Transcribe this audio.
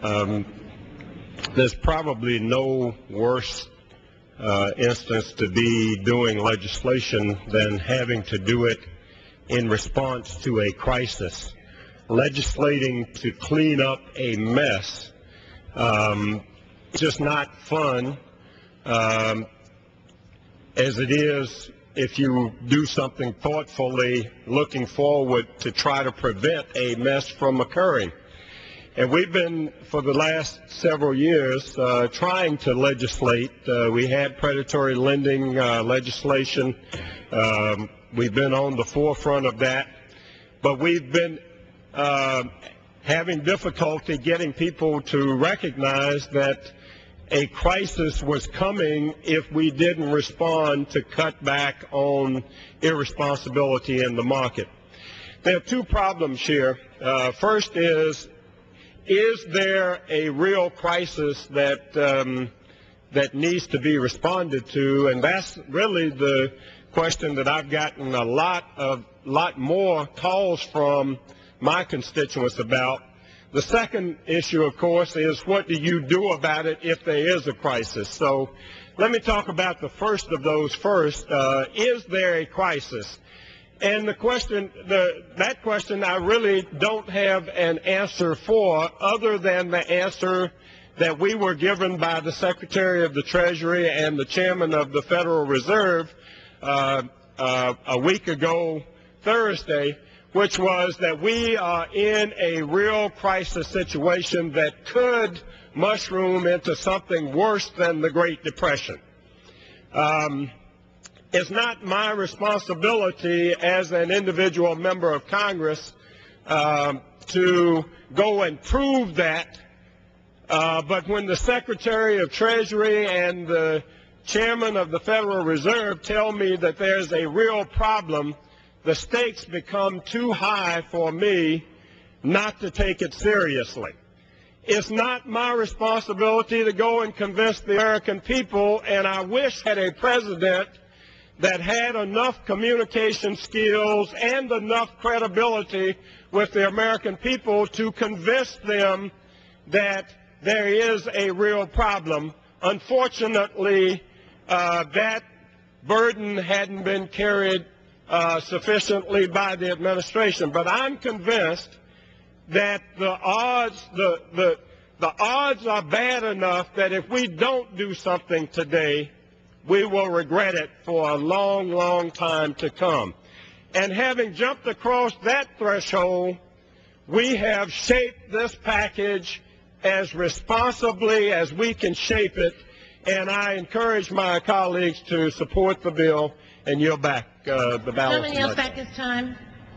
Um, there's probably no worse instance to be doing legislation than having to do it in response to a crisis. Legislating to clean up a mess, just not fun as it is if you do something thoughtfully looking forward to try to prevent a mess from occurring. And we've been, for the last several years, trying to legislate. We had predatory lending legislation. We've been on the forefront of that. But we've been having difficulty getting people to recognize that a crisis was coming if we didn't respond to cut back on irresponsibility in the market. There are two problems here. First is there a real crisis that that needs to be responded to? And that's really the question that I've gotten a lot more calls from my constituents about. The second issue, of course, is what do you do about it if there is a crisis? So let me talk about the first of those first. Is there a crisis? And the question, that question I really don't have an answer for, other than the answer that we were given by the Secretary of the Treasury and the Chairman of the Federal Reserve a week ago Thursday, which was that we are in a real crisis situation that could mushroom into something worse than the Great Depression. It's not my responsibility as an individual member of Congress to go and prove that, but when the Secretary of Treasury and the Chairman of the Federal Reserve tell me that there's a real problem, the stakes become too high for me not to take it seriously. It's not my responsibility to go and convince the American people, and I wish I had a president that had enough communication skills and enough credibility with the American people to convince them that there is a real problem. Unfortunately, that burden hadn't been carried sufficiently by the administration. But I'm convinced that the odds are bad enough that if we don't do something today, we will regret it for a long, long time to come. And having jumped across that threshold, we have shaped this package as responsibly as we can shape it, and I encourage my colleagues to support the bill and yield back the balance. Gentleman yields back his time.